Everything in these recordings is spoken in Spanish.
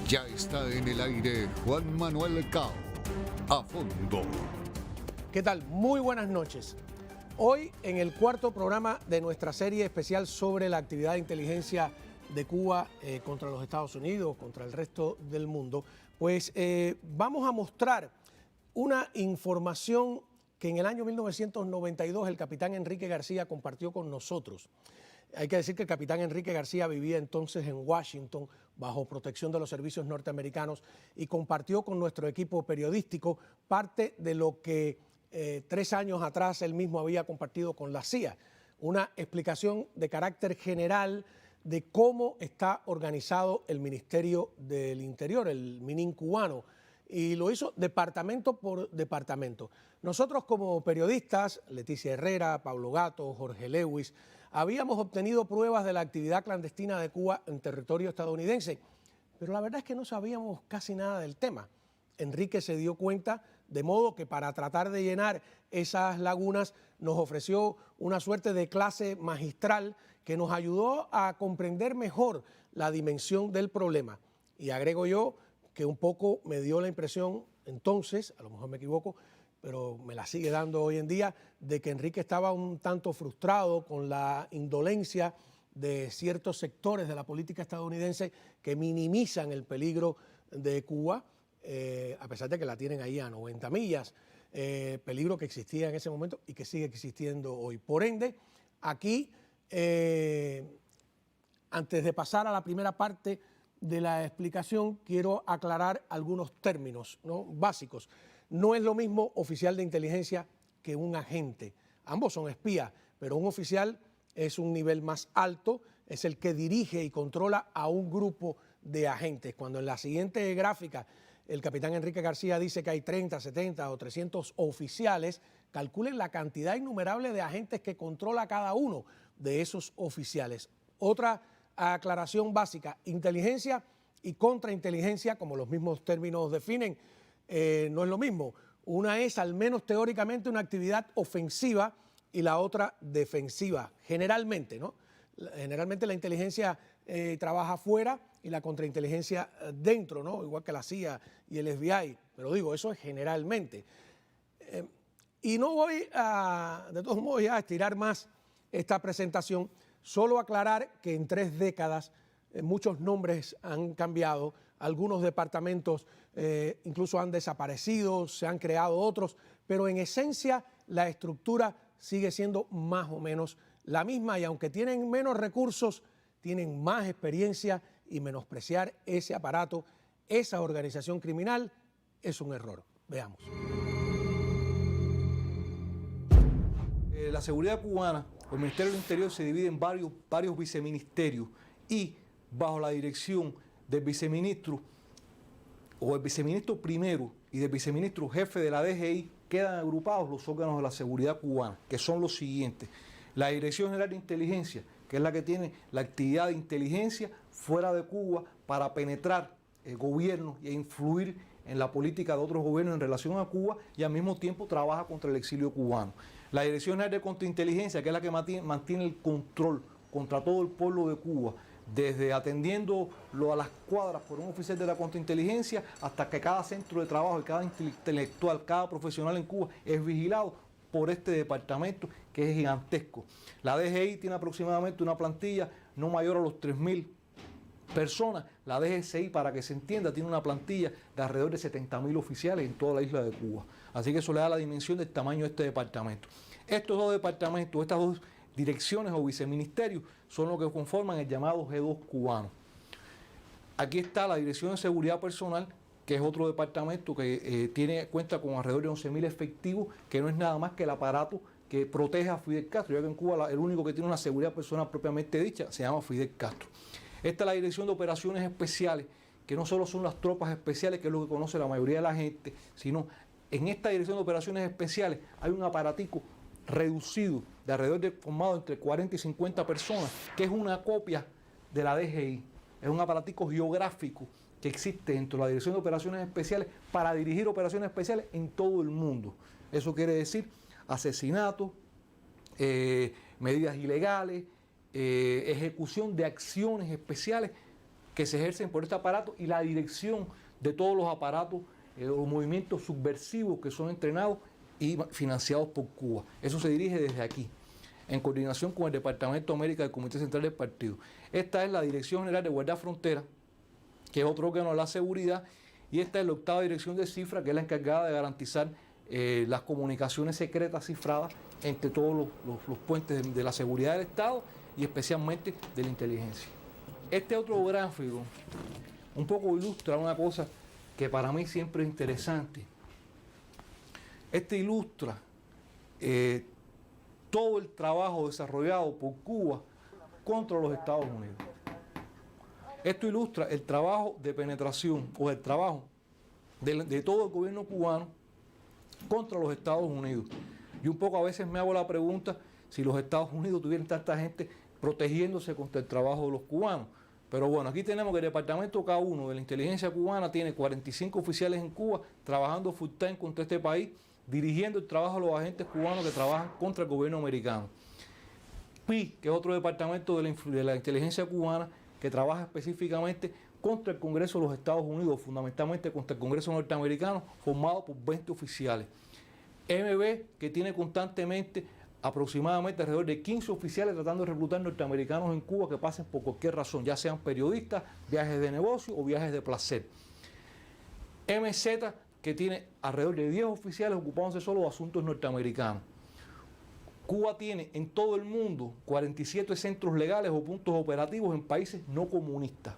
Ya está en el aire Juan Manuel Cao. A fondo. ¿Qué tal? Muy buenas noches. Hoy, en el cuarto programa de nuestra serie especial sobre la actividad de inteligencia de Cuba contra los Estados Unidos, contra el resto del mundo, pues vamos a mostrar una información que en el año 1992 el capitán Enrique García compartió con nosotros. Hay que decir que el capitán Enrique García vivía entonces en Washington bajo protección de los servicios norteamericanos y compartió con nuestro equipo periodístico parte de lo que 3 años atrás él mismo había compartido con la CIA. Una explicación de carácter general de cómo está organizado el Ministerio del Interior, el MININ cubano, y lo hizo departamento por departamento. Nosotros como periodistas, Leticia Herrera, Pablo Gato, Jorge Lewis, habíamos obtenido pruebas de la actividad clandestina de Cuba en territorio estadounidense, pero la verdad es que no sabíamos casi nada del tema. Enrique se dio cuenta, de modo que para tratar de llenar esas lagunas nos ofreció una suerte de clase magistral que nos ayudó a comprender mejor la dimensión del problema. Y agrego yo que un poco me dio la impresión entonces, a lo mejor me equivoco, pero me la sigue dando hoy en día, de que Enrique estaba un tanto frustrado con la indolencia de ciertos sectores de la política estadounidense que minimizan el peligro de Cuba, a pesar de que la tienen ahí a 90 millas, peligro que existía en ese momento y que sigue existiendo hoy. Por ende, aquí, antes de pasar a la primera parte de la explicación, quiero aclarar algunos términos, ¿no?, básicos. No es lo mismo oficial de inteligencia que un agente. Ambos son espías, pero un oficial es un nivel más alto, es el que dirige y controla a un grupo de agentes. Cuando en la siguiente gráfica el capitán Enrique García dice que hay 30, 70 o 300 oficiales, calculen la cantidad innumerable de agentes que controla cada uno de esos oficiales. Otra aclaración básica: inteligencia y contrainteligencia, como los mismos términos definen, no es lo mismo. Una es, al menos teóricamente, una actividad ofensiva y la otra defensiva, generalmente, ¿no? Generalmente la inteligencia trabaja afuera y la contrainteligencia dentro, ¿no?, igual que la CIA y el FBI, pero digo, eso es generalmente. Y no voy de todos modos, ya a estirar más esta presentación, solo aclarar que en 3 décadas muchos nombres han cambiado, algunos departamentos incluso han desaparecido, se han creado otros, pero en esencia la estructura sigue siendo más o menos la misma, y aunque tienen menos recursos, tienen más experiencia, y menospreciar ese aparato, esa organización criminal, es un error. Veamos. La seguridad cubana, el Ministerio del Interior, se divide en varios viceministerios, y bajo la dirección del viceministro o el viceministro primero y del viceministro jefe de la DGI quedan agrupados los órganos de la seguridad cubana, que son los siguientes: la Dirección General de Inteligencia, que es la que tiene la actividad de inteligencia fuera de Cuba para penetrar el gobierno e influir en la política de otros gobiernos en relación a Cuba, y al mismo tiempo trabaja contra el exilio cubano. La Dirección General de Contrainteligencia, que es la que mantiene el control contra todo el pueblo de Cuba, desde atendiéndolo a las cuadras por un oficial de la contrainteligencia hasta que cada centro de trabajo y cada intelectual, cada profesional en Cuba es vigilado por este departamento, que es gigantesco. La DGI tiene aproximadamente una plantilla no mayor a los 3.000 personas. La DGCI, para que se entienda, tiene una plantilla de alrededor de 70.000 oficiales en toda la isla de Cuba. Así que eso le da la dimensión del tamaño de este departamento. Estos 2 departamentos, estas 2 direcciones o viceministerios, son los que conforman el llamado G2 cubano. Aquí está la Dirección de Seguridad Personal, que es otro departamento que cuenta con alrededor de 11.000 efectivos, que no es nada más que el aparato que protege a Fidel Castro, ya que en Cuba el único que tiene una seguridad personal propiamente dicha se llama Fidel Castro. Esta es la Dirección de Operaciones Especiales, que no solo son las tropas especiales, que es lo que conoce la mayoría de la gente, sino en esta Dirección de Operaciones Especiales hay un aparatico reducido de alrededor formado entre 40 y 50 personas, que es una copia de la DGI. Es un aparatico geográfico que existe dentro de la Dirección de Operaciones Especiales para dirigir operaciones especiales en todo el mundo. Eso quiere decir asesinatos, medidas ilegales, ejecución de acciones especiales que se ejercen por este aparato y la dirección de todos los aparatos o movimientos subversivos que son entrenados y financiados por Cuba. Eso se dirige desde aquí, en coordinación con el Departamento de América del Comité Central del Partido. Esta es la Dirección General de Guardia Frontera, que es otro órgano de la seguridad, y esta es la 8ª Dirección de Cifra, que es la encargada de garantizar las comunicaciones secretas cifradas entre todos los puentes de la seguridad del Estado y especialmente de la inteligencia. Este otro gráfico un poco ilustra una cosa que para mí siempre es interesante. Este ilustra todo el trabajo desarrollado por Cuba contra los Estados Unidos. Esto ilustra el trabajo de penetración o el trabajo de todo el gobierno cubano contra los Estados Unidos. Y un poco a veces me hago la pregunta si los Estados Unidos tuvieran tanta gente protegiéndose contra el trabajo de los cubanos. Pero bueno, aquí tenemos que el Departamento K1 de la Inteligencia Cubana tiene 45 oficiales en Cuba trabajando full time contra este país, dirigiendo el trabajo de los agentes cubanos que trabajan contra el gobierno americano. PI, que es otro departamento de la inteligencia cubana que trabaja específicamente contra el Congreso de los Estados Unidos, fundamentalmente contra el Congreso norteamericano, formado por 20 oficiales. MB, que tiene constantemente aproximadamente alrededor de 15 oficiales tratando de reclutar norteamericanos en Cuba que pasen por cualquier razón, ya sean periodistas, viajes de negocio o viajes de placer. MZ, que tiene alrededor de 10 oficiales ocupándose solo de asuntos norteamericanos. Cuba tiene en todo el mundo 47 centros legales o puntos operativos en países no comunistas,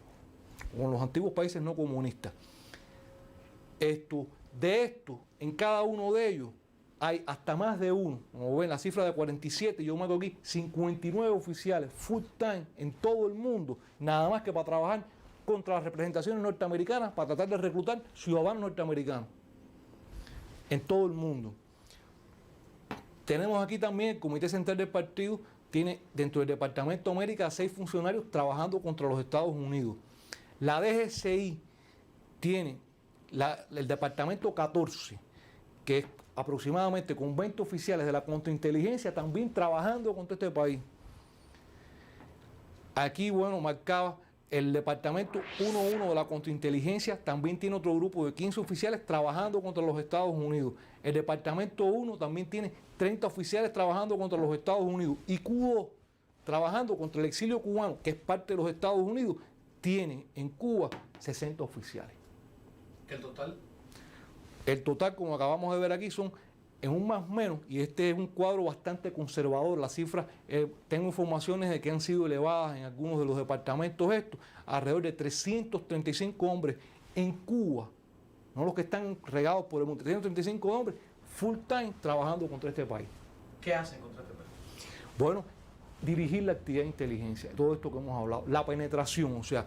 o en los antiguos países no comunistas. De esto, en cada uno de ellos, hay hasta más de uno, como ven la cifra de 47, yo marco aquí 59 oficiales full time en todo el mundo, nada más que para trabajar contra las representaciones norteamericanas, para tratar de reclutar ciudadanos norteamericanos en todo el mundo. Tenemos aquí también el Comité Central del Partido, tiene dentro del Departamento de América 6 funcionarios trabajando contra los Estados Unidos. La DGCI tiene el Departamento 14, que es aproximadamente con 20 oficiales de la contrainteligencia también trabajando contra este país. Aquí, bueno, marcaba el Departamento 1.1 de la contrainteligencia, también tiene otro grupo de 15 oficiales trabajando contra los Estados Unidos. El Departamento 1 también tiene 30 oficiales trabajando contra los Estados Unidos. Y Cuba, trabajando contra el exilio cubano, que es parte de los Estados Unidos, tiene en Cuba 60 oficiales. ¿El total? El total, como acabamos de ver aquí, son en un más o menos, y este es un cuadro bastante conservador, las cifras, tengo informaciones de que han sido elevadas en algunos de los departamentos estos, alrededor de 335 hombres en Cuba, no los que están regados por el mundo, 335 hombres full time trabajando contra este país. ¿Qué hacen contra este país? Bueno, dirigir la actividad de inteligencia, todo esto que hemos hablado, la penetración, o sea,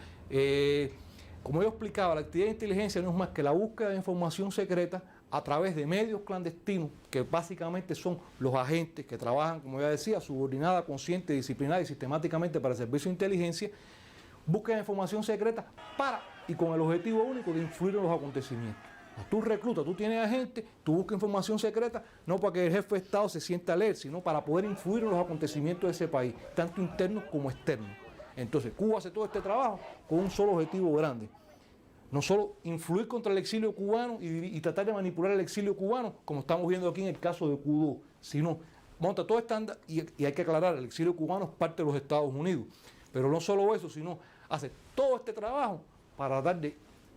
como yo explicaba, la actividad de inteligencia no es más que la búsqueda de información secreta a través de medios clandestinos, que básicamente son los agentes que trabajan, como ya decía, subordinada, consciente, disciplinada y sistemáticamente para el servicio de inteligencia, buscan información secreta para y con el objetivo único de influir en los acontecimientos. Tú reclutas, tú tienes agentes, tú buscas información secreta, no para que el jefe de Estado se sienta a leer, sino para poder influir en los acontecimientos de ese país, tanto internos como externos. Entonces, Cuba hace todo este trabajo con un solo objetivo grande. No solo influir contra el exilio cubano y tratar de manipular el exilio cubano, como estamos viendo aquí en el caso de Cudó, sino monta todo estándar y hay que aclarar, el exilio cubano es parte de los Estados Unidos. Pero no solo eso, sino hace todo este trabajo para tratar de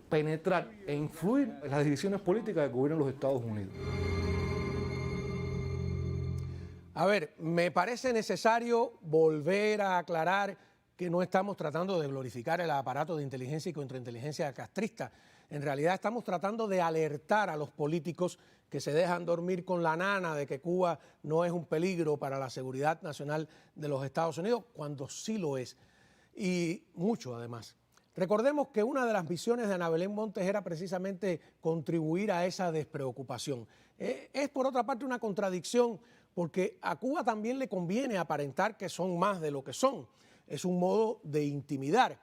penetrar e influir en las decisiones políticas que gobiernan los Estados Unidos. A ver, me parece necesario volver a aclarar que no estamos tratando de glorificar el aparato de inteligencia y contrainteligencia castrista. En realidad estamos tratando de alertar a los políticos que se dejan dormir con la nana de que Cuba no es un peligro para la seguridad nacional de los Estados Unidos, cuando sí lo es, y mucho además. Recordemos que una de las misiones de Ana Belén Montes era precisamente contribuir a esa despreocupación. Es por otra parte una contradicción, porque a Cuba también le conviene aparentar que son más de lo que son. Es un modo de intimidar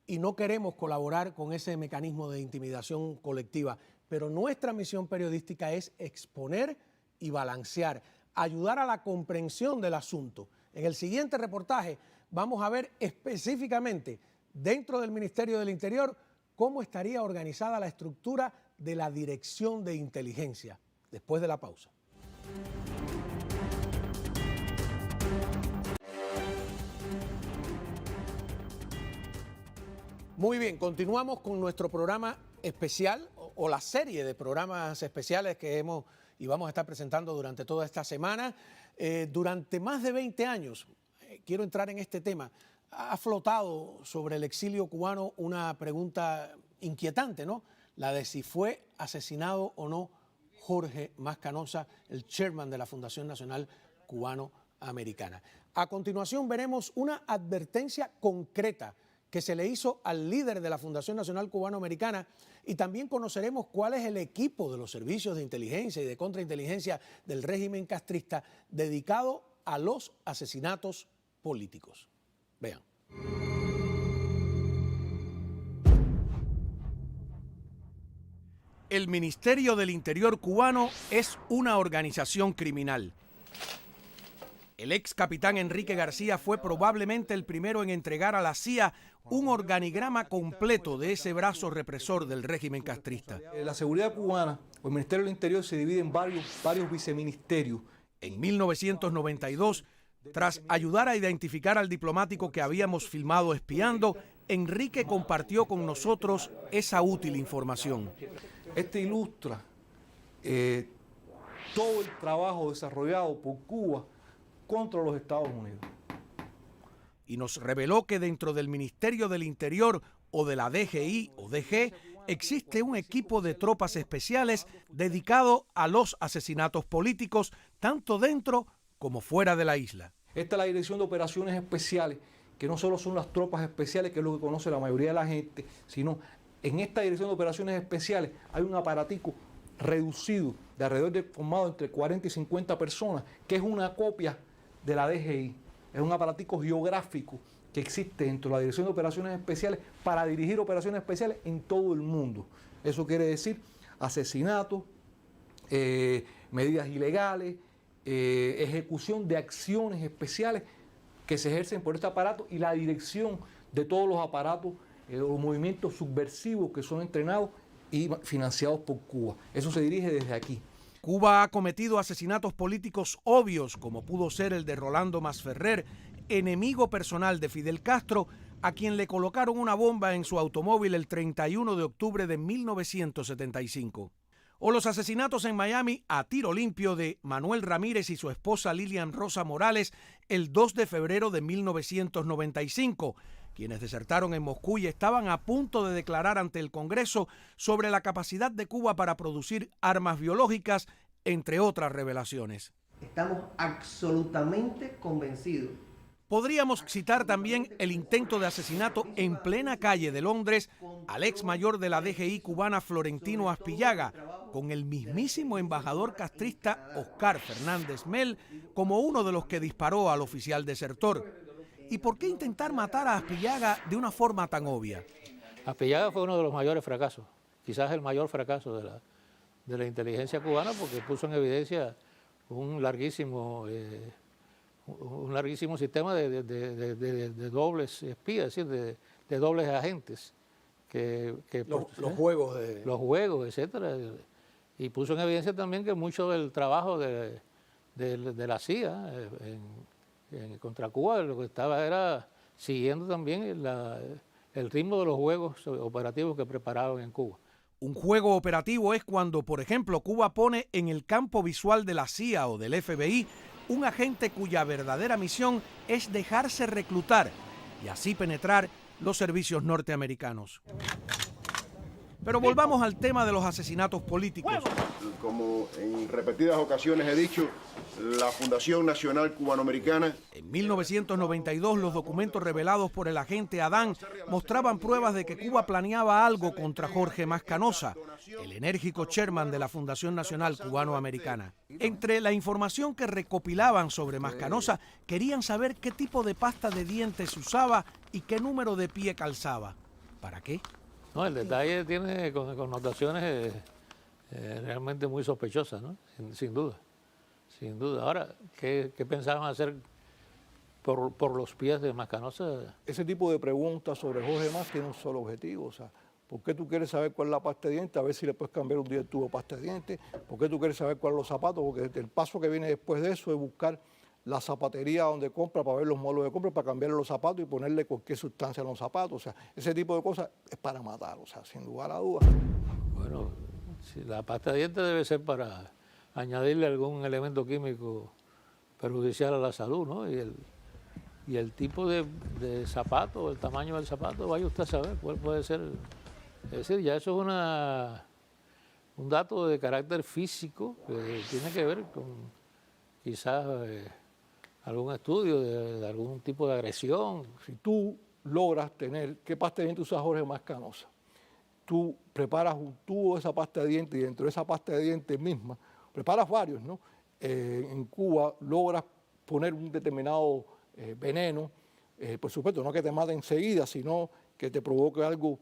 y no queremos colaborar con ese mecanismo de intimidación colectiva. Pero nuestra misión periodística es exponer y balancear, ayudar a la comprensión del asunto. En el siguiente reportaje vamos a ver específicamente dentro del Ministerio del Interior, cómo estaría organizada la estructura de la Dirección de Inteligencia. Después de la pausa. Muy bien, continuamos con nuestro programa especial o la serie de programas especiales que hemos y vamos a estar presentando durante toda esta semana. Durante más de 20 años, quiero entrar en este tema, ha flotado sobre el exilio cubano una pregunta inquietante, ¿no? La de si fue asesinado o no Jorge Mas Canosa, el chairman de la Fundación Nacional Cubano-Americana. A continuación veremos una advertencia concreta que se le hizo al líder de la Fundación Nacional Cubano-Americana y también conoceremos cuál es el equipo de los servicios de inteligencia y de contrainteligencia del régimen castrista dedicado a los asesinatos políticos. Vean. El Ministerio del Interior cubano es una organización criminal. El ex capitán Enrique García fue probablemente el primero en entregar a la CIA un organigrama completo de ese brazo represor del régimen castrista. La seguridad cubana o el Ministerio del Interior se divide en varios viceministerios. En 1992, tras ayudar a identificar al diplomático que habíamos filmado espiando, Enrique compartió con nosotros esa útil información. Este ilustra todo el trabajo desarrollado por Cuba contra los Estados Unidos. Y nos reveló que dentro del Ministerio del Interior o de la DGI o DG existe un equipo de tropas especiales dedicado a los asesinatos políticos, tanto dentro como fuera de la isla. Esta es la Dirección de Operaciones Especiales, que no solo son las tropas especiales, que es lo que conoce la mayoría de la gente, sino en esta Dirección de Operaciones Especiales hay un aparatico reducido de alrededor de formado entre 40 y 50 personas, que es una copia de la DGI. Es un aparatico geográfico que existe dentro de la Dirección de Operaciones Especiales para dirigir operaciones especiales en todo el mundo. Eso quiere decir asesinatos, medidas ilegales, ejecución de acciones especiales que se ejercen por este aparato y la dirección de todos los aparatos o movimientos subversivos que son entrenados y financiados por Cuba. Eso se dirige desde aquí. Cuba ha cometido asesinatos políticos obvios, como pudo ser el de Rolando Masferrer, enemigo personal de Fidel Castro, a quien le colocaron una bomba en su automóvil el 31 de octubre de 1975. O los asesinatos en Miami a tiro limpio de Manuel Ramírez y su esposa Lilian Rosa Morales el 2 de febrero de 1995, quienes desertaron en Moscú y estaban a punto de declarar ante el Congreso sobre la capacidad de Cuba para producir armas biológicas, entre otras revelaciones. Estamos absolutamente convencidos. Podríamos citar también el intento de asesinato en plena calle de Londres al ex mayor de la DGI cubana Florentino Aspillaga, con el mismísimo embajador castrista Oscar Fernández Mel como uno de los que disparó al oficial desertor. ¿Y por qué intentar matar a Aspillaga de una forma tan obvia? Aspillaga fue uno de los mayores fracasos, quizás el mayor fracaso de la inteligencia cubana, porque puso en evidencia un larguísimo sistema de dobles espías, es decir, de dobles agentes. Los juegos, etcétera. Y puso en evidencia también que mucho del trabajo de la CIA contra Cuba lo que estaba era siguiendo también el ritmo de los juegos operativos que preparaban en Cuba. Un juego operativo es cuando, por ejemplo, Cuba pone en el campo visual de la CIA o del FBI un agente cuya verdadera misión es dejarse reclutar y así penetrar los servicios norteamericanos. Pero volvamos al tema de los asesinatos políticos. Como en repetidas ocasiones he dicho, la Fundación Nacional Cubanoamericana. En 1992, los documentos revelados por el agente Adán mostraban pruebas de que Cuba planeaba algo contra Jorge Mas Canosa, el enérgico chairman de la Fundación Nacional Cubano-Americana. Entre la información que recopilaban sobre Mas Canosa, querían saber qué tipo de pasta de dientes usaba y qué número de pie calzaba. ¿Para qué? No, el detalle tiene connotaciones realmente muy sospechosas, ¿no? Sin duda. Ahora, ¿qué pensaban hacer por los pies de Mascanosa. Ese tipo de preguntas sobre Jorge Mas tiene un solo objetivo, o sea, ¿por qué tú quieres saber cuál es la pasta de dientes? A ver si le puedes cambiar un día el tubo de pasta de dientes. ¿Por qué tú quieres saber cuáles son los zapatos? Porque el paso que viene después de eso es buscar la zapatería donde compra para ver los modelos de compra, para cambiarle los zapatos y ponerle cualquier sustancia a los zapatos. O sea, ese tipo de cosas es para matar, o sea, sin lugar a dudas. Bueno, si la pasta de dientes debe ser para añadirle algún elemento químico perjudicial a la salud, ¿no? Y el tipo de zapato, el tamaño del zapato, vaya usted a saber cuál puede ser. Es decir, ya eso es un dato de carácter físico que tiene que ver con quizás algún estudio de algún tipo de agresión. Si tú logras tener, ¿qué pasta de dientes usa Jorge Mascanosa? Tú preparas un tubo de esa pasta de dientes y dentro de esa pasta de dientes misma, preparas varios, ¿no? En Cuba logras poner un determinado veneno, por supuesto, no que te mate enseguida, sino que te provoque algo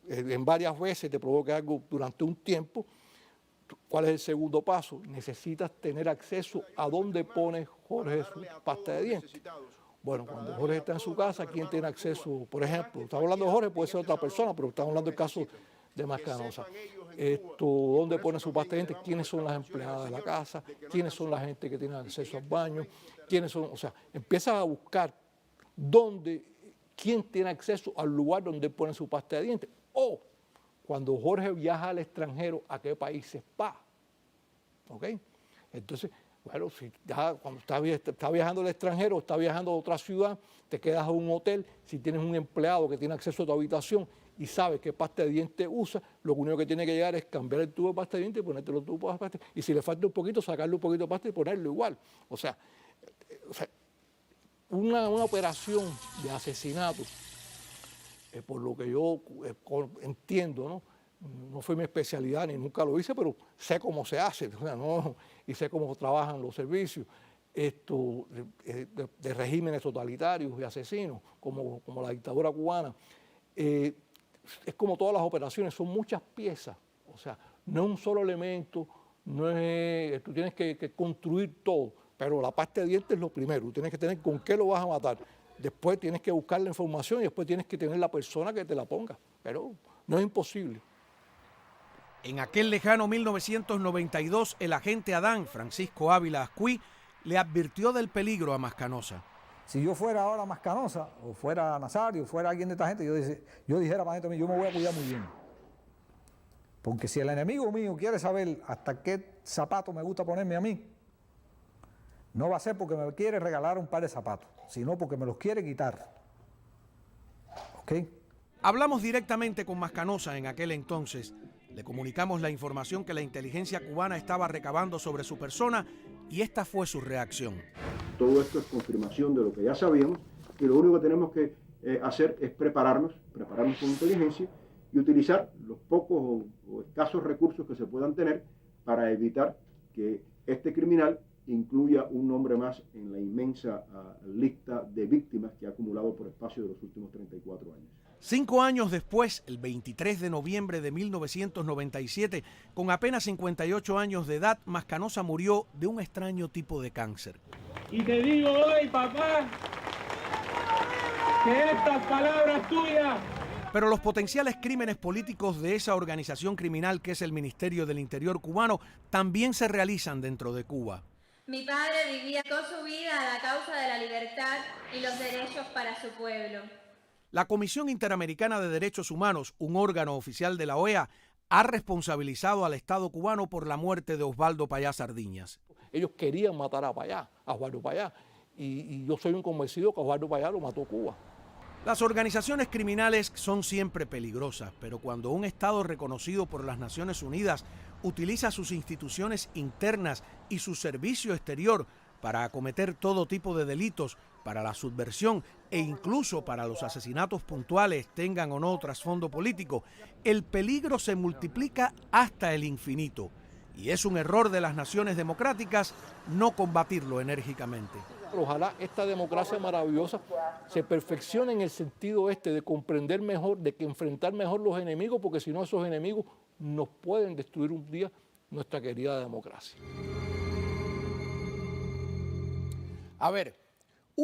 en varias veces, te provoque algo durante un tiempo. ¿Cuál es el segundo paso? Necesitas tener acceso a dónde pone Jorge su pasta de dientes. Bueno, cuando Jorge está en su casa, ¿quién tiene acceso? Por ejemplo, estamos hablando de Jorge, puede ser otra persona, pero estamos hablando del caso de Mascanosa. ¿Dónde pone su pasta de dientes? ¿Quiénes son las empleadas de la casa? ¿Quiénes son la gente que tiene acceso al baño? ¿Quiénes son? O sea, empiezas a buscar quién tiene acceso al lugar donde pone su pasta de dientes. O cuando Jorge viaja al extranjero, ¿a qué países va? ¿Ok? Entonces, bueno, si ya cuando está viajando al extranjero, está viajando a otra ciudad, te quedas en un hotel, si tienes un empleado que tiene acceso a tu habitación y sabes qué pasta de dientes usa, lo único que tiene que llegar es cambiar el tubo de pasta de dientes y ponerte los tubos de pasta de dientes. Y si le falta un poquito, sacarle un poquito de pasta y ponerlo igual. O sea una operación de asesinato, por lo que yo entiendo, ¿no? No fue mi especialidad ni nunca lo hice, pero sé cómo se hace, o sea, ¿no? Y sé cómo trabajan los servicios de regímenes totalitarios y asesinos, como la dictadura cubana. Es como todas las operaciones, son muchas piezas, o sea, no es un solo elemento, tú tienes que construir todo, pero la pasta de dientes es lo primero, tú tienes que tener con qué lo vas a matar. Después tienes que buscar la información y después tienes que tener la persona que te la ponga, pero no es imposible. En aquel lejano 1992, el agente Adán, Francisco Ávila Ascuí, le advirtió del peligro a Mascanosa. Si yo fuera ahora Mascanosa, o fuera Nazario, o fuera alguien de esta gente, yo dijera para dentro de mí, yo me voy a cuidar muy bien. Porque si el enemigo mío quiere saber hasta qué zapato me gusta ponerme a mí, no va a ser porque me quiere regalar un par de zapatos, sino porque me los quiere quitar. ¿Ok? Hablamos directamente con Mascanosa en aquel entonces. Le comunicamos la información que la inteligencia cubana estaba recabando sobre su persona y esta fue su reacción. Todo esto es confirmación de lo que ya sabíamos y lo único que tenemos que hacer es prepararnos con inteligencia y utilizar los pocos o escasos recursos que se puedan tener para evitar que este criminal incluya un nombre más en la inmensa lista de víctimas que ha acumulado por espacio de los últimos 34 años. 5 años después, el 23 de noviembre de 1997, con apenas 58 años de edad, Mascanosa murió de un extraño tipo de cáncer. Y te digo hoy, papá, que estas palabras tuyas... Pero los potenciales crímenes políticos de esa organización criminal que es el Ministerio del Interior cubano también se realizan dentro de Cuba. Mi padre vivía toda su vida a la causa de la libertad y los derechos para su pueblo. La Comisión Interamericana de Derechos Humanos, un órgano oficial de la OEA, ha responsabilizado al Estado cubano por la muerte de Osvaldo Payá Sardiñas. Ellos querían matar a Payá, a Osvaldo Payá, y yo soy un convencido que Osvaldo Payá lo mató Cuba. Las organizaciones criminales son siempre peligrosas, pero cuando un Estado reconocido por las Naciones Unidas utiliza sus instituciones internas y su servicio exterior para acometer todo tipo de delitos, para la subversión e incluso para los asesinatos puntuales, tengan o no trasfondo político, el peligro se multiplica hasta el infinito. Y es un error de las naciones democráticas no combatirlo enérgicamente. Ojalá esta democracia maravillosa se perfeccione en el sentido de comprender mejor, de que enfrentar mejor los enemigos, porque si no esos enemigos nos pueden destruir un día nuestra querida democracia. A ver,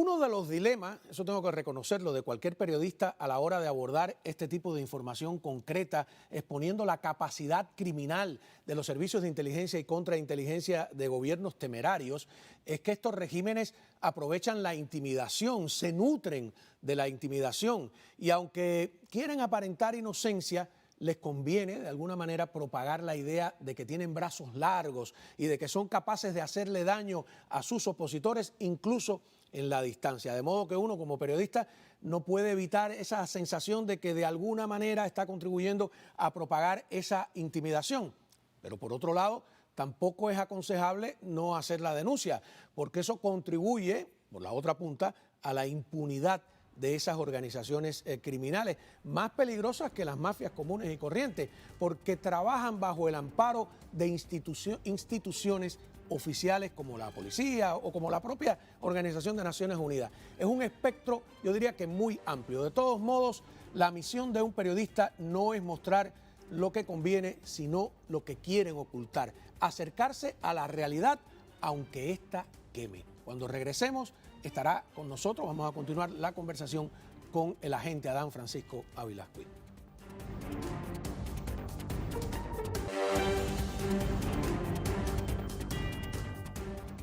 Uno de los dilemas, eso tengo que reconocerlo, de cualquier periodista a la hora de abordar este tipo de información concreta, exponiendo la capacidad criminal de los servicios de inteligencia y contrainteligencia de gobiernos temerarios, es que estos regímenes aprovechan la intimidación, se nutren de la intimidación y aunque quieren aparentar inocencia, les conviene de alguna manera propagar la idea de que tienen brazos largos y de que son capaces de hacerle daño a sus opositores incluso en la distancia. De modo que uno como periodista no puede evitar esa sensación de que de alguna manera está contribuyendo a propagar esa intimidación. Pero por otro lado, tampoco es aconsejable no hacer la denuncia, porque eso contribuye, por la otra punta, a la impunidad de esas organizaciones criminales, más peligrosas que las mafias comunes y corrientes, porque trabajan bajo el amparo de instituciones oficiales como la policía o como la propia Organización de Naciones Unidas. Es un espectro, yo diría que muy amplio. De todos modos, la misión de un periodista no es mostrar lo que conviene, sino lo que quieren ocultar, acercarse a la realidad, aunque ésta queme. Cuando regresemos, estará con nosotros, vamos a continuar la conversación con el agente Adán Francisco Ávila Ascuil.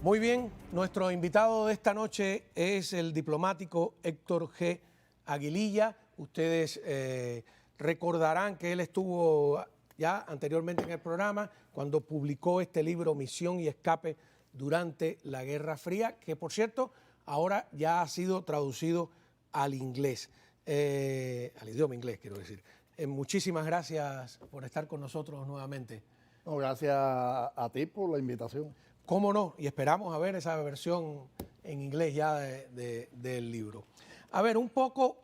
Muy bien, nuestro invitado de esta noche es el diplomático Héctor G. Aguililla. Ustedes recordarán que él estuvo ya anteriormente en el programa cuando publicó este libro Misión y Escape durante la Guerra Fría, que por cierto ahora ya ha sido traducido al inglés, al idioma inglés quiero decir. Muchísimas gracias por estar con nosotros nuevamente. No, gracias a ti por la invitación. Cómo no, y esperamos a ver esa versión en inglés ya del libro. A ver, un poco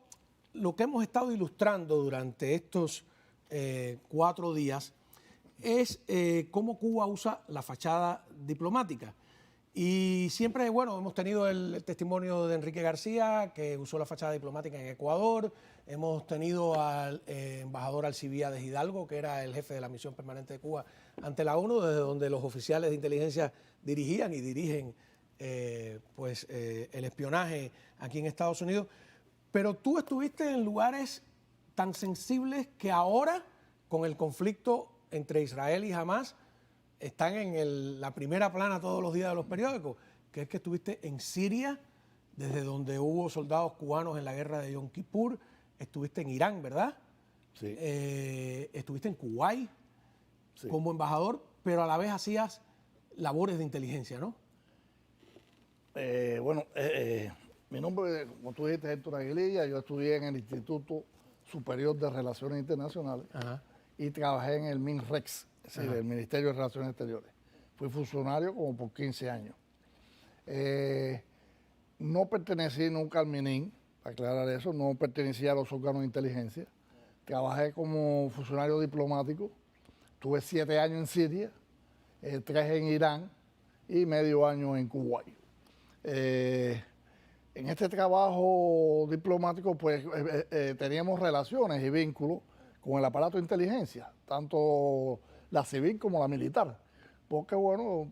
lo que hemos estado ilustrando durante estos 4 días es cómo Cuba usa la fachada diplomática. Y siempre, bueno, hemos tenido el testimonio de Enrique García, que usó la fachada diplomática en Ecuador. Hemos tenido al embajador Alcibíades Hidalgo, que era el jefe de la misión permanente de Cuba ante la ONU, desde donde los oficiales de inteligencia dirigían y dirigen el espionaje aquí en Estados Unidos. Pero tú estuviste en lugares tan sensibles que ahora, con el conflicto entre Israel y Hamás, están en la primera plana todos los días de los periódicos, que es que estuviste en Siria, desde donde hubo soldados cubanos en la guerra de Yom Kippur, estuviste en Irán, ¿verdad? Sí. Estuviste en Kuwait como embajador, pero a la vez hacías labores de inteligencia, ¿no? Mi nombre, como tú dijiste, es Héctor Aguililla. Yo estudié en el Instituto Superior de Relaciones Internacionales. Ajá. Y trabajé en el MINREX, es decir, el Ministerio de Relaciones Exteriores. Fui funcionario como por 15 años. No pertenecí nunca al MININ, para aclarar eso, no pertenecía a los órganos de inteligencia. Trabajé como funcionario diplomático, tuve 7 años en Siria, 3 en Irán y medio año en Kuwait. En este trabajo diplomático, pues teníamos relaciones y vínculos con el aparato de inteligencia, tanto la civil como la militar, porque bueno,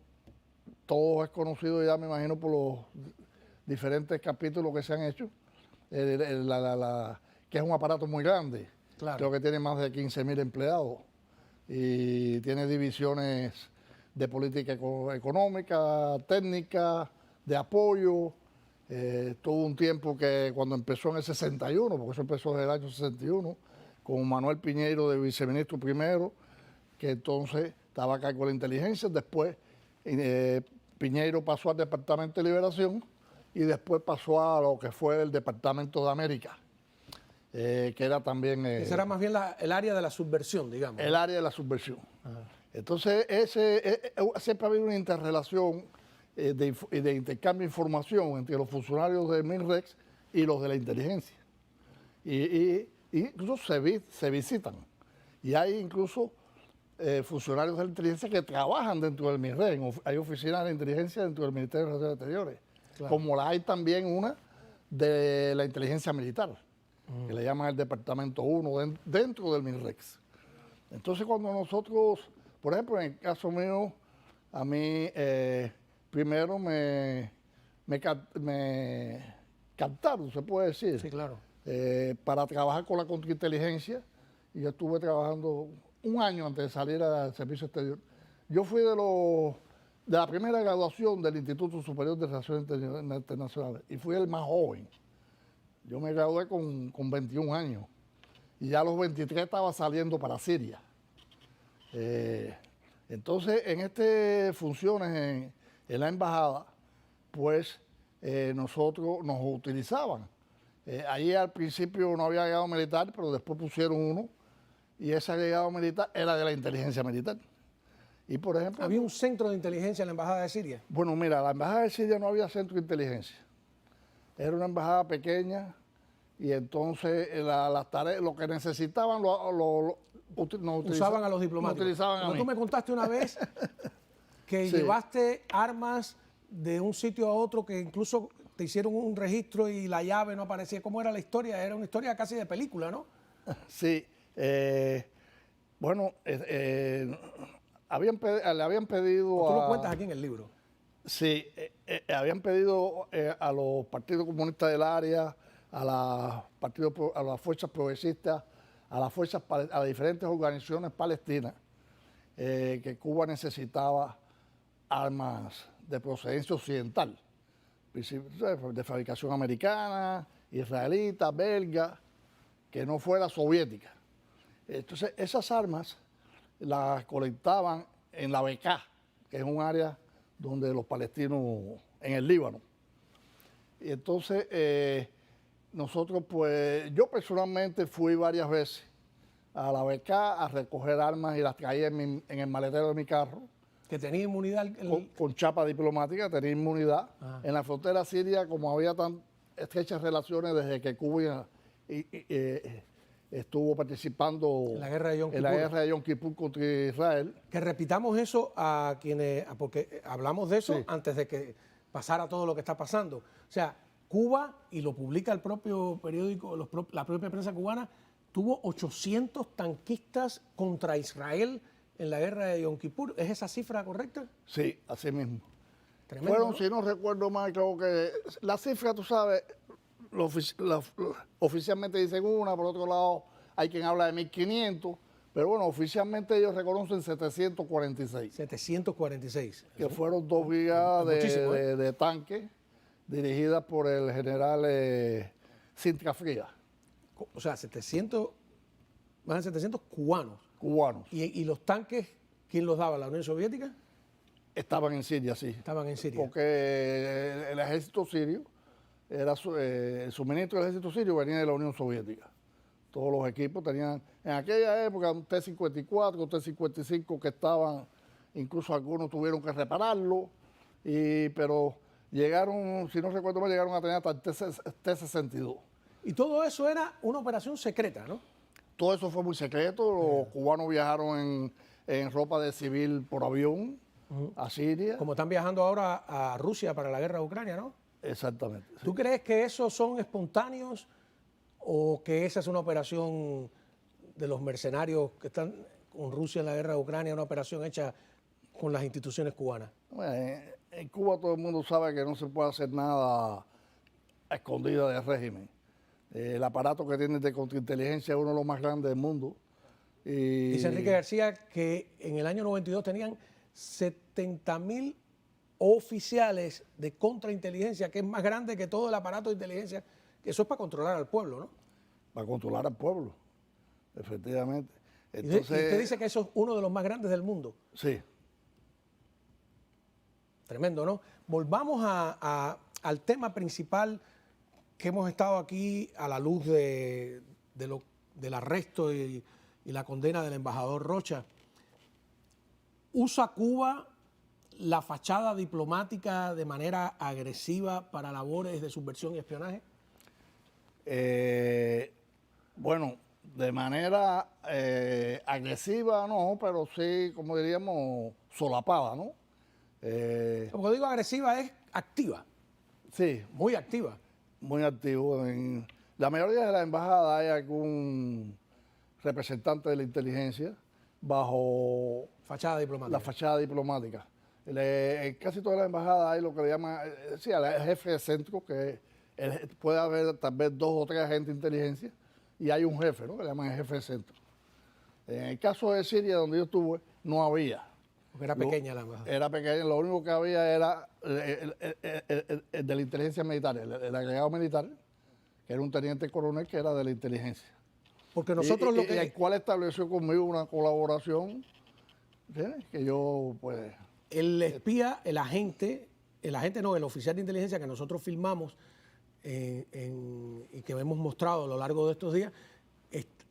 todo es conocido ya, me imagino, por los diferentes capítulos que se han hecho, que es un aparato muy grande. Claro. Creo que tiene más de 15.000 empleados y tiene divisiones de política económica, técnica, de apoyo. Tuvo un tiempo que cuando empezó en el 61, porque eso empezó desde el año 61, con Manuel Piñeiro de viceministro primero, que entonces estaba a cargo de la inteligencia. Después Piñeiro pasó al Departamento de Liberación y después pasó a lo que fue el Departamento de América, que era también... Ese era más bien el área de la subversión, digamos. El área de la subversión. Ajá. Entonces, siempre ha habido una interrelación de intercambio de información entre los funcionarios del MINREX y los de la inteligencia. Y incluso se visitan. Y hay incluso funcionarios de la inteligencia que trabajan dentro del MINREX. Hay oficinas de inteligencia dentro del Ministerio de Relaciones Exteriores. Claro. Como la hay también una de la inteligencia militar, que le llaman el Departamento 1 dentro del MINREX. Entonces, cuando nosotros, por ejemplo, en el caso mío, a mí primero me captar, se puede decir, Sí, claro. para trabajar con la contrainteligencia. Y yo estuve trabajando un año antes de salir al servicio exterior. Yo fui de la primera graduación del Instituto Superior de Relaciones Internacionales y fui el más joven. Yo me gradué con 21 años y ya a los 23 estaba saliendo para Siria. Entonces, en estas funciones en la embajada, pues nosotros nos utilizaban. Ahí al principio no había agregado militar, pero después pusieron uno y ese agregado militar era de la inteligencia militar. Y por ejemplo, ¿Había un centro de inteligencia en la embajada de Siria? bueno, mira, la embajada de Siria no había centro de inteligencia. Era una embajada pequeña y entonces las tareas, lo que necesitaban Usaban a los diplomáticos. Utilizaban a Tú mí. me contaste una vez que Sí. llevaste armas de un sitio a otro, que incluso te hicieron un registro y la llave no aparecía. ¿Cómo era la historia? Era una historia casi de película, ¿no? Sí. Bueno, le habían pedido Tú lo cuentas aquí en el libro. Sí, habían pedido a los partidos comunistas del área, a las fuerzas progresistas, a las diferentes organizaciones palestinas, que Cuba necesitaba armas de procedencia occidental, de fabricación americana, israelita, belga, que no fuera soviética. Entonces, esas armas las colectaban en la Bekaa, que es un área donde los palestinos, en el Líbano. Y entonces, nosotros, pues, yo personalmente fui varias veces a la Bekaa a recoger armas y las traía en el maletero de mi carro. Que tenía inmunidad. Con chapa diplomática, tenía inmunidad. Ah. En la frontera siria, como había tan estrechas relaciones desde que Cuba estuvo participando En la guerra de Yom en la Kippur. guerra de Yom Kippur contra Israel. Que repitamos eso a quienes, porque hablamos de eso Sí. antes de que pasara todo lo que está pasando. O sea, Cuba, y lo publica el propio periódico, la propia prensa cubana, tuvo 800 tanquistas contra Israel en la guerra de Yom Kippur. ¿Es esa cifra correcta? Sí, así mismo. Tremendo, Fueron, ¿no? si no recuerdo mal, creo que la cifra, tú sabes, oficialmente dicen una, por otro lado hay quien habla de 1.500, pero bueno, oficialmente ellos reconocen 746, 746. que fueron 2 brigadas es muchísimo, de tanques dirigidas por el general Sintra Frías, O sea, 700, más de 700 cubanos. cubanos. ¿Y los tanques, quién los daba? ¿La Unión Soviética? Estaban en Siria, sí. Estaban en Siria. Porque el ejército sirio, el suministro del ejército sirio venía de la Unión Soviética. Todos los equipos tenían, en aquella época, un T-54, un T-55 que estaban, incluso algunos tuvieron que repararlo, pero llegaron, si no recuerdo mal, llegaron a tener hasta el T-62. Y todo eso era una operación secreta, ¿no? Todo eso fue muy secreto, los cubanos viajaron en ropa de civil por avión a Siria. Como están viajando ahora a Rusia para la guerra de Ucrania, ¿no? Exactamente. Sí. ¿Tú crees que esos son espontáneos o que esa es una operación de los mercenarios que están con Rusia en la guerra de Ucrania, una operación hecha con las instituciones cubanas? Bueno, en Cuba todo el mundo sabe que no se puede hacer nada a escondida del régimen. El aparato que tienen de contrainteligencia es uno de los más grandes del mundo. Y Dice Enrique García que en el año 92 tenían 70.000 oficiales de contrainteligencia, que es más grande que todo el aparato de inteligencia, que eso es para controlar al pueblo, ¿no? Para controlar al pueblo, efectivamente. Y usted dice que eso es uno de los más grandes del mundo. Sí. Tremendo, ¿no? Volvamos al tema principal que hemos estado aquí a la luz del arresto y la condena del embajador Rocha. ¿Usa Cuba la fachada diplomática de manera agresiva para labores de subversión y espionaje? Bueno, de manera agresiva no, pero sí, como diríamos, solapada, ¿no? Como digo agresiva es activa. Sí. Muy activa. Muy activo. En la mayoría de las embajadas hay algún representante de la inteligencia bajo fachada diplomática. La fachada diplomática. En casi todas las embajadas hay lo que le llaman, el jefe de centro, que es puede haber tal vez 2 o 3 agentes de inteligencia y hay un jefe, ¿no? Que le llaman el jefe de centro. En el caso de Siria, donde yo estuve, no había. Porque era pequeña la embajada. Era pequeña, lo único que había era el de la inteligencia militar, el agregado militar, que era un teniente coronel que era de la inteligencia. Porque nosotros y el cual estableció conmigo una colaboración, ¿entiendes? Que yo, pues... El espía, el oficial de inteligencia que nosotros filmamos y que hemos mostrado a lo largo de estos días,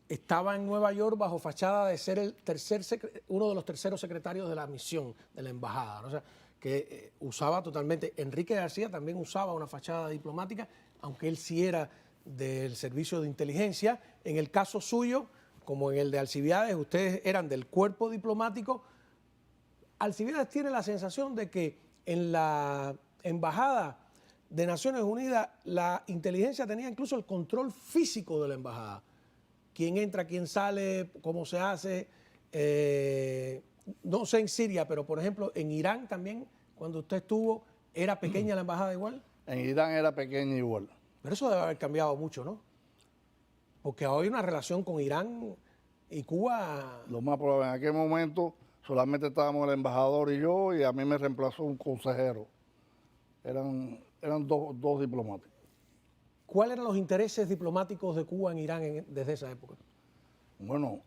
estaba en Nueva York bajo fachada de ser uno de los terceros secretarios de la misión de la embajada, ¿no? O sea, que usaba totalmente. Enrique García también usaba una fachada diplomática, aunque él sí era del servicio de inteligencia. En el caso suyo, como en el de Alcibiades, ustedes eran del cuerpo diplomático. Alcibiades tiene la sensación de que en la embajada de Naciones Unidas la inteligencia tenía incluso el control físico de la embajada. Quién entra, quién sale, cómo se hace. No sé en Siria, pero por ejemplo en Irán también, cuando usted estuvo, ¿era pequeña la embajada igual? En Irán era pequeña igual. Pero eso debe haber cambiado mucho, ¿no? Porque hoy una relación con Irán y Cuba... Lo más probable, en aquel momento solamente estábamos el embajador y yo, y a mí me reemplazó un consejero. Eran dos diplomáticos. ¿Cuáles eran los intereses diplomáticos de Cuba en Irán desde esa época? Bueno,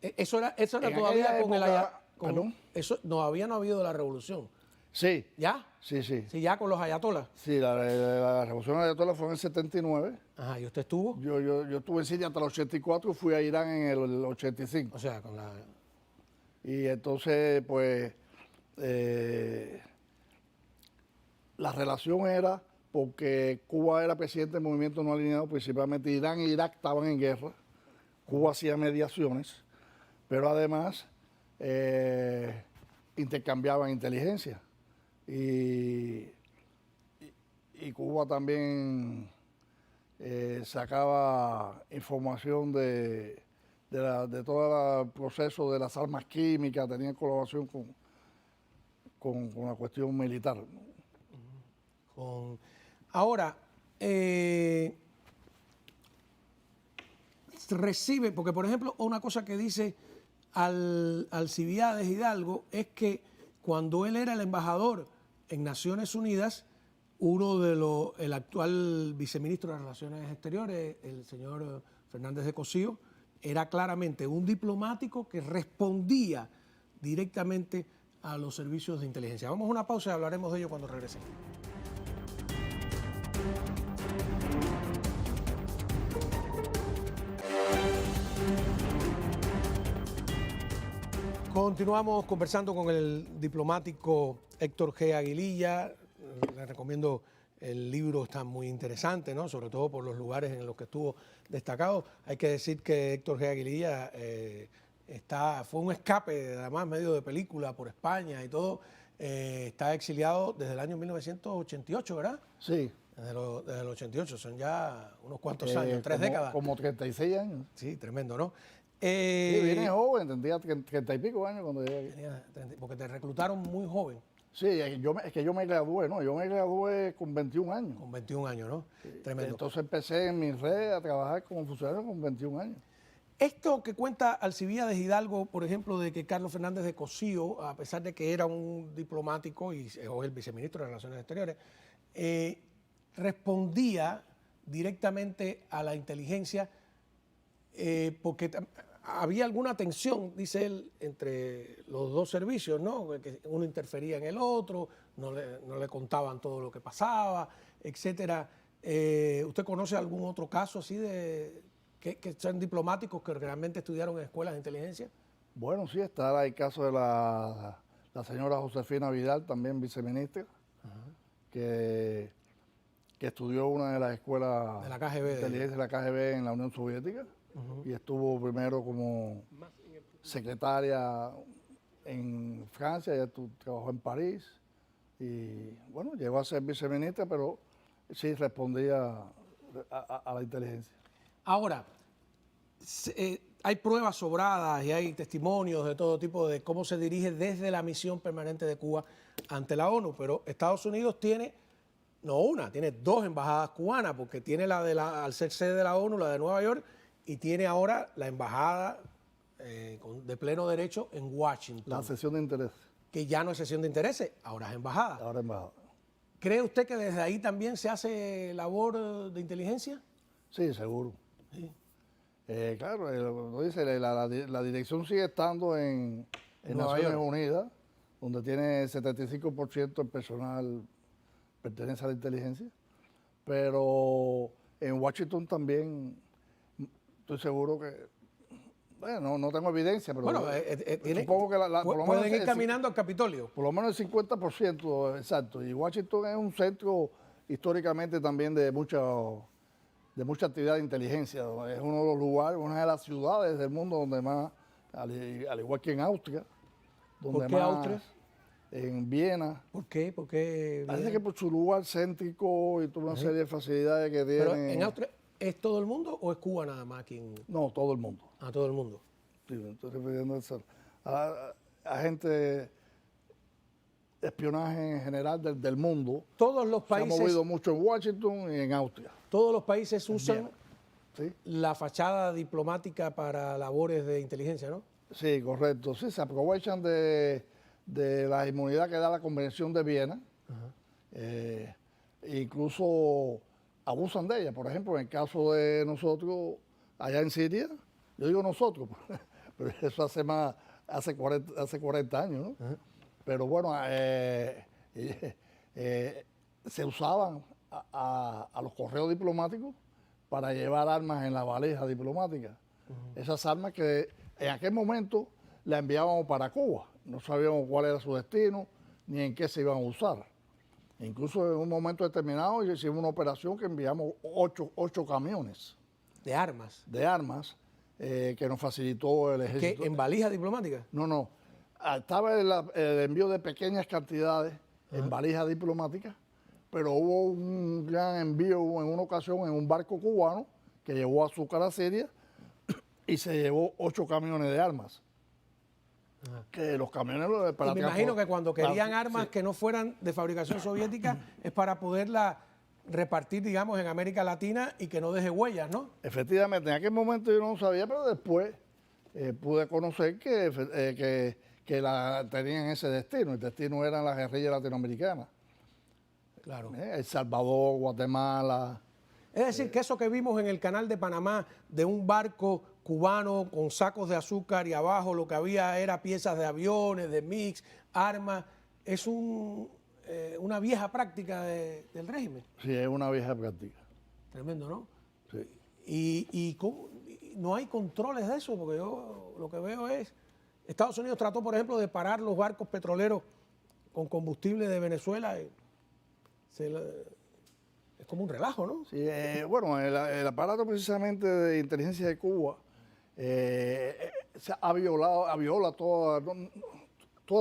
eso era todavía todavía no ha habido la revolución. Sí. ¿Ya? Sí. Sí, ya con los ayatolas. Sí, la revolución ayatola fue en el 79. Ajá, ¿y usted estuvo? Yo estuve en Siria hasta el 84 y fui a Irán en el 85. O sea, con la... Y entonces, pues, la relación era porque Cuba era presidente del movimiento no alineado, principalmente Irán e Irak estaban en guerra. Cuba hacía mediaciones, pero además intercambiaban inteligencia. Y Cuba también sacaba información de todo el proceso de las armas químicas, tenía colaboración con la cuestión militar. Ahora, recibe, porque por ejemplo, una cosa que dice Alcibiades Hidalgo es que cuando él era el embajador en Naciones Unidas, el actual viceministro de Relaciones Exteriores, el señor Fernández de Cosío, era claramente un diplomático que respondía directamente a los servicios de inteligencia. Vamos a una pausa y hablaremos de ello cuando regresemos. Continuamos conversando con el diplomático Héctor G. Aguililla. Les recomiendo el libro, está muy interesante, ¿no? Sobre todo por los lugares en los que estuvo destacado. Hay que decir que Héctor G. Aguililla fue un escape, además medio de película por España y todo. Está exiliado desde el año 1988, ¿verdad? Sí. Desde el 88, son ya unos cuantos años, 3 décadas. Como 36 años. Sí, tremendo, ¿no? Sí, vine joven, tendría 30 y pico años cuando llegué aquí. Porque te reclutaron muy joven. Sí, es que yo me gradué, ¿no? Yo me gradué con 21 años. Con 21 años, ¿no? Sí. Tremendo. Entonces empecé en mi red a trabajar como funcionario con 21 años. Esto que cuenta Alcibiades Hidalgo, por ejemplo, de que Carlos Fernández de Cosío, a pesar de que era un diplomático o el viceministro de Relaciones Exteriores, respondía directamente a la inteligencia porque había alguna tensión, dice él, entre los dos servicios, ¿no? Que uno interfería en el otro, no le contaban todo lo que pasaba, etcétera. ¿Usted conoce algún otro caso así de que sean diplomáticos que realmente estudiaron en escuelas de inteligencia? Bueno, sí, está el caso de la señora Josefina Vidal, también viceministra, que estudió una de las escuelas de la KGB, de inteligencia de la KGB en la Unión Soviética. Y estuvo primero como secretaria en Francia, ya trabajó en París y bueno, llegó a ser viceministra, pero sí respondía a la inteligencia. Ahora, hay pruebas sobradas y hay testimonios de todo tipo de cómo se dirige desde la misión permanente de Cuba ante la ONU, pero Estados Unidos tiene no una, tiene 2 embajadas cubanas, porque tiene al ser sede de la ONU, la de Nueva York, y tiene ahora la embajada de pleno derecho en Washington. La sesión de intereses. Que ya no es sesión de intereses, ahora es embajada. Ahora embajada. ¿Cree usted que desde ahí también se hace labor de inteligencia? Sí, seguro. Sí. Claro, lo dice, la dirección sigue estando en Nueva Naciones York. Unidas, donde tiene 75% del personal pertenece a la inteligencia, pero en Washington también estoy seguro que, bueno, no tengo evidencia, pero Bueno, supongo que por lo pueden menos ir caminando al Capitolio. por lo menos el 50%, exacto. Y Washington es un centro históricamente también de mucha actividad de inteligencia. Es uno de los lugares, una de las ciudades del mundo donde más, al igual que en Austria, donde ¿Por qué más, Austria? En Viena. ¿Por qué? ¿Por qué Parece Viena? que por su lugar céntrico y toda una serie de facilidades que tiene. Pero en Austria, ¿es todo el mundo o es Cuba nada más aquí? No, todo el mundo. A todo el mundo. Sí, me estoy refiriendo a gente de espionaje en general del mundo. Todos los Se ha movido países, mucho en Washington y en Austria. todos los países usan ¿Sí? la fachada diplomática para labores de inteligencia, ¿no? Sí, correcto. Sí, se aprovechan de la inmunidad que da la Convención de Viena. Incluso abusan de ella. Por ejemplo, en el caso de nosotros, allá en Siria, yo digo nosotros, pero eso hace 40 años, ¿no? Pero bueno, se usaban a los correos diplomáticos para llevar armas en la valija diplomática. Esas armas que en aquel momento las enviábamos para Cuba. No sabíamos cuál era su destino ni en qué se iban a usar. Incluso en un momento determinado hicimos una operación que enviamos 8 camiones De armas. de armas que nos facilitó el ¿Qué? ejército. ¿En valijas diplomáticas? No. Estaba el envío de pequeñas cantidades en valijas diplomáticas, pero hubo un gran envío en una ocasión en un barco cubano que llevó azúcar a Siria y se llevó 8 camiones de armas. Que los camiones para Y me imagino que cuando querían armas sí. que no fueran de fabricación soviética es para poderla repartir, digamos, en América Latina y que no deje huellas, ¿no? Efectivamente, en aquel momento yo no lo sabía, pero después pude conocer que la tenían ese destino. El destino eran las guerrillas latinoamericanas. Claro. El Salvador, Guatemala. Es decir, que eso que vimos en el canal de Panamá de un barco cubano con sacos de azúcar y abajo lo que había era piezas de aviones, de MiGs, armas, es una vieja práctica del régimen. Sí, es una vieja práctica. Tremendo, ¿no? Sí. Y no hay controles de eso, porque yo lo que veo es, Estados Unidos trató, por ejemplo, de parar los barcos petroleros con combustible de Venezuela. Es como un relajo, ¿no? Sí, bueno, el aparato precisamente de inteligencia de Cuba viola toda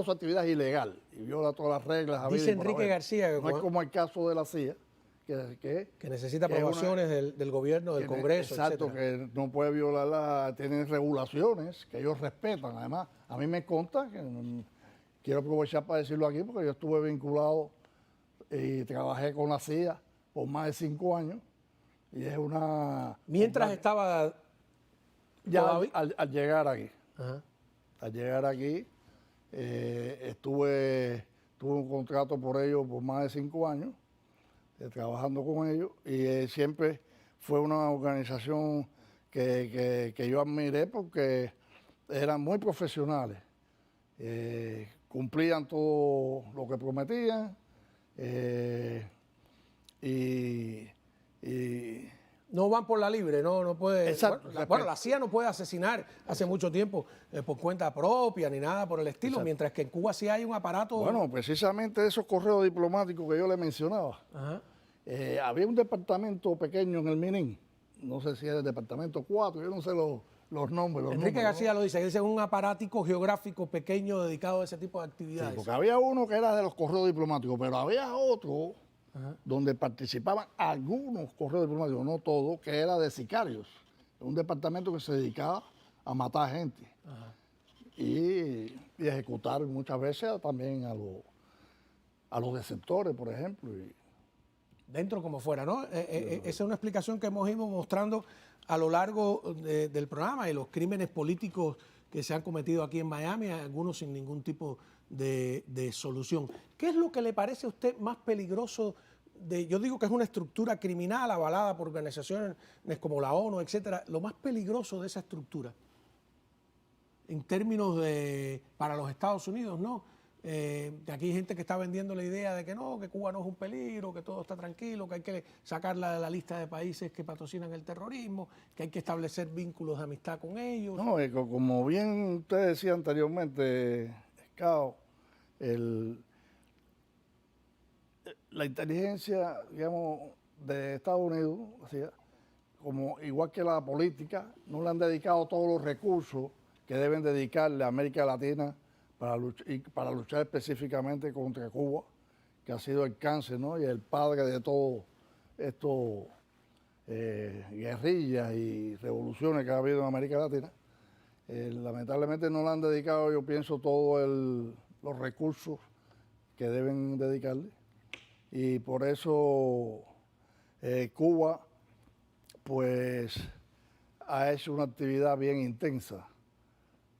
su actividad ilegal y viola todas las reglas. Dice Enrique García que no es como el caso de la CIA, que necesita aprobaciones del gobierno, del Congreso, exacto, etcétera. que no puede violarla, tienen regulaciones que ellos respetan. Además, a mí me consta, quiero aprovechar para decirlo aquí, porque yo estuve vinculado y trabajé con la CIA por más de 5 años. Y es una... Mientras estaba... Ya al llegar aquí. Ajá. Al llegar aquí, tuve un contrato por ellos por más de 5 años, trabajando con ellos, y siempre fue una organización que yo admiré porque eran muy profesionales, cumplían todo lo que prometían, y no van por la libre, no puede... Exacto, bueno, la CIA no puede asesinar hace mucho tiempo por cuenta propia ni nada por el estilo, exacto. Mientras que en Cuba sí hay un aparato... Bueno, precisamente esos correos diplomáticos que yo le mencionaba. Ajá. Había un departamento pequeño en el Minin, no sé si es el departamento 4, yo no sé los nombres. Enrique García lo dice, es un aparático geográfico pequeño dedicado a ese tipo de actividades. Sí, porque había uno que era de los correos diplomáticos, pero había otro donde participaban algunos correos diplomáticos, no todos, que era de sicarios, un departamento que se dedicaba a matar gente y ejecutar muchas veces también a los desertores, por ejemplo. dentro como fuera, ¿no? Esa es una explicación que hemos ido mostrando a lo largo del programa, y los crímenes políticos que se han cometido aquí en Miami, algunos sin ningún tipo de solución. ¿Qué es lo que le parece a usted más peligroso? Yo digo que es una estructura criminal avalada por organizaciones como la ONU, etcétera. Lo más peligroso de esa estructura, en términos para los Estados Unidos, ¿no? Aquí hay gente que está vendiendo la idea de que no, que Cuba no es un peligro, que todo está tranquilo, que hay que sacarla de la lista de países que patrocinan el terrorismo, que hay que establecer vínculos de amistad con ellos. No, como bien usted decía anteriormente, Cao, la inteligencia, digamos, de Estados Unidos, como igual que la política, no le han dedicado todos los recursos que deben dedicarle a América Latina para luchar específicamente contra Cuba, que ha sido el cáncer, ¿no? Y el padre de todos estos guerrillas y revoluciones que ha habido en América Latina. Lamentablemente no le han dedicado, yo pienso, todos los recursos que deben dedicarle. Y por eso Cuba, pues, ha hecho una actividad bien intensa.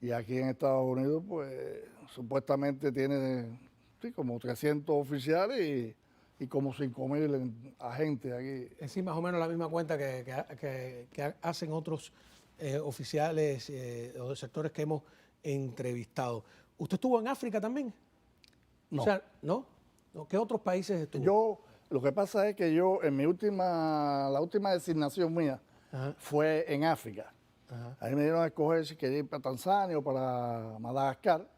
Y aquí en Estados Unidos, pues, supuestamente tiene como 300 oficiales y como 5.000 agentes aquí. Es más o menos la misma cuenta que hacen otros oficiales o de sectores que hemos entrevistado. ¿Usted estuvo en África también? No. O sea, ¿no? ¿Qué otros países estuvo? Lo que pasa es que yo, en la última designación mía, fue en África. Ahí me dieron a escoger si quería ir para Tanzania o para Madagascar.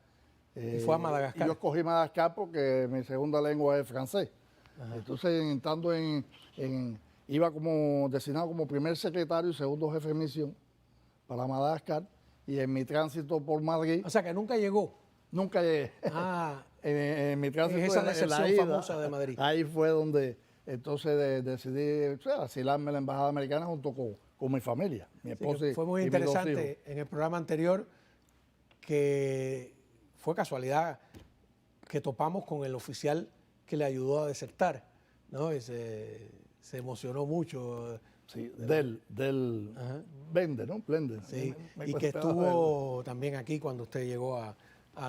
¿Y fue a Madagascar? Y yo escogí Madagascar porque mi segunda lengua es francés. Entonces, estando iba como designado como primer secretario y segundo jefe de misión para Madagascar, y en mi tránsito por Madrid... O sea, que nunca llegó. Nunca llegué. En mi tránsito esa decepción famosa de Madrid. Ahí fue donde entonces decidí asilarme en la embajada americana junto con mi familia, mi esposa. Fue muy interesante en el programa anterior, que fue casualidad que topamos con el oficial que le ayudó a desertar, ¿no? Y se emocionó mucho. Sí, del Blende, ¿no? Blende. Sí, y que estuvo también aquí cuando usted llegó a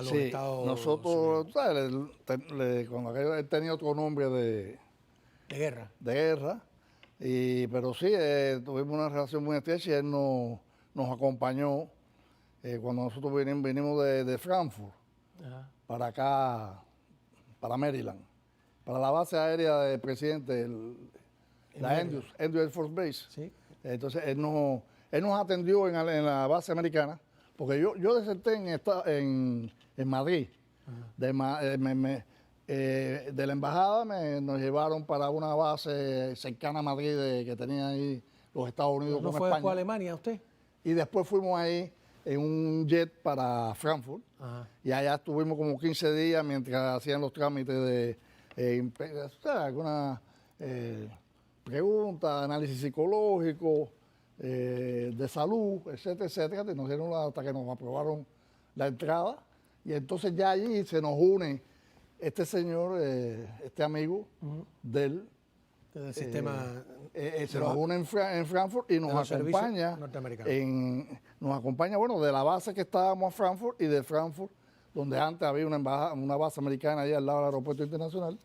los Estados Unidos. Nosotros, ¿sabes? Cuando él tenía otro nombre de guerra. De guerra. Pero sí, tuvimos una relación muy estrecha y él nos acompañó cuando nosotros vinimos de Frankfurt para acá, para Maryland, para la base aérea del presidente, la Andrews Air Force Base. Sí. Entonces él nos atendió en la base americana, porque yo deserté en Madrid. De la embajada nos llevaron para una base cercana a Madrid que tenía ahí los Estados Unidos ¿No con fue España. después a Alemania usted? Y después fuimos ahí en un jet para Frankfurt. Y allá estuvimos como 15 días mientras hacían los trámites de algunas preguntas, análisis psicológico, de salud, etcétera, etcétera. Nos dieron hasta que nos aprobaron la entrada. Y entonces ya allí se nos une este señor, este amigo del sistema. Se nos une en Frankfurt y nos acompaña, bueno, de la base que estábamos en Frankfurt y de Frankfurt, donde antes había una base americana ahí al lado del aeropuerto internacional.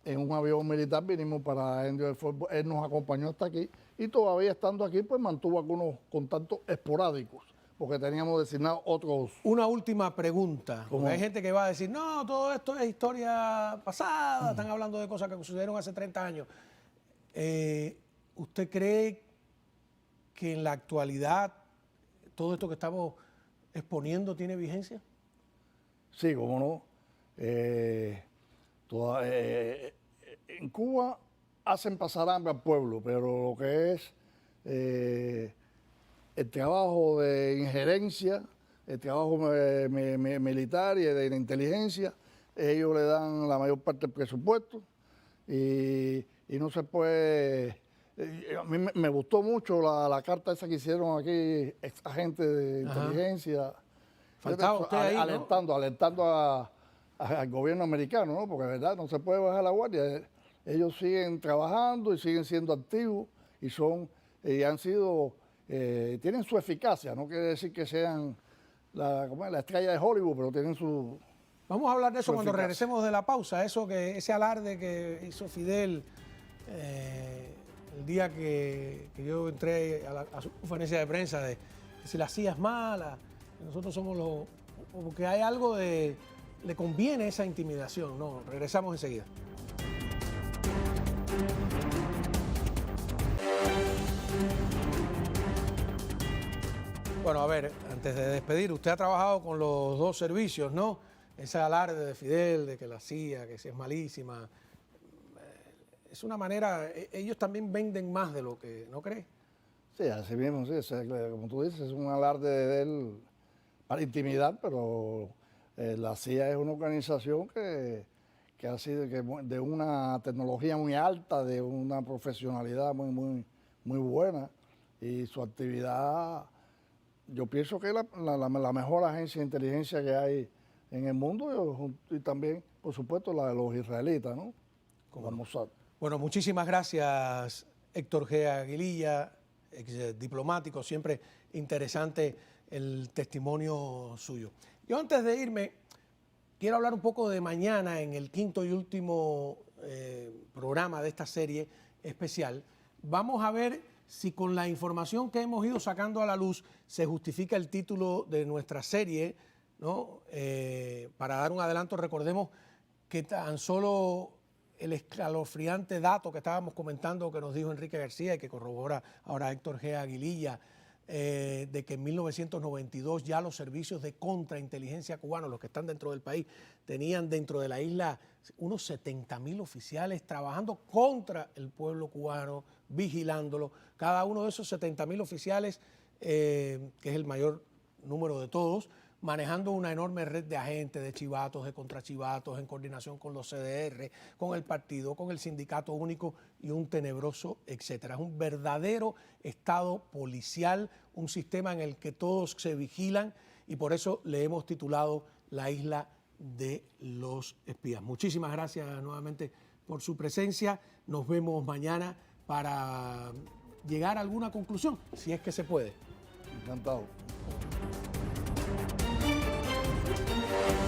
En un avión militar vinimos para Andrews Air Force. Él nos acompañó hasta aquí y todavía estando aquí, pues mantuvo algunos contactos esporádicos, porque teníamos designados otros. Una última pregunta. Hay gente que va a decir, no, todo esto es historia pasada, están hablando de cosas que sucedieron hace 30 años. ¿Usted cree que en la actualidad todo esto que estamos exponiendo tiene vigencia? Sí, cómo no. En Cuba hacen pasar hambre al pueblo, pero lo que es el trabajo de injerencia, el trabajo militar y de la inteligencia, ellos le dan la mayor parte del presupuesto y no se puede... A mí me gustó mucho la carta esa que hicieron aquí, ex agentes de inteligencia. Faltaba usted ahí, alentando al gobierno americano, ¿no? Porque de verdad no se puede bajar la guardia. ellos siguen trabajando y siguen siendo activos y han sido, tienen su eficacia. No quiere decir que sean la estrella de Hollywood, pero tienen su... Vamos a hablar de eso cuando eficacia. regresemos de la pausa. Ese alarde que hizo Fidel el día que yo entré a su conferencia de prensa de que si la CIA es mala, que nosotros somos los... Porque hay algo de... Le conviene esa intimidación. No, regresamos enseguida. Bueno, a ver, antes de despedir, usted ha trabajado con los dos servicios, ¿no? Ese alarde de Fidel, de que la CIA, que si es malísima. Es una manera, ellos también venden más de lo que, ¿no cree? Sí, así mismo, sí, como tú dices, es un alarde de él para intimidar, pero la CIA es una organización que ha sido de una tecnología muy alta, de una profesionalidad muy buena, y su actividad, yo pienso que es la mejor agencia de inteligencia que hay en el mundo, y también, por supuesto, la de los israelitas, ¿no? Como Mossad. Bueno, muchísimas gracias, Héctor G. Aguililla, ex diplomático, siempre interesante el testimonio suyo. Yo antes de irme, quiero hablar un poco de mañana en el quinto y último programa de esta serie especial. Vamos a ver si con la información que hemos ido sacando a la luz se justifica el título de nuestra serie, ¿no? Para dar un adelanto, recordemos que tan solo el escalofriante dato que estábamos comentando que nos dijo Enrique García y que corrobora ahora Héctor G. Aguililla, de que en 1992 ya los servicios de contrainteligencia cubanos, los que están dentro del país, tenían dentro de la isla unos 70.000 oficiales trabajando contra el pueblo cubano, vigilándolo. Cada uno de esos 70.000 oficiales, que es el mayor número de todos, manejando una enorme red de agentes, de chivatos, de contrachivatos, en coordinación con los CDR, con el partido, con el sindicato único y un tenebroso etcétera. Es un verdadero estado policial, un sistema en el que todos se vigilan, y por eso le hemos titulado La Isla de los Espías. Muchísimas gracias nuevamente por su presencia. Nos vemos mañana para llegar a alguna conclusión, si es que se puede. Encantado.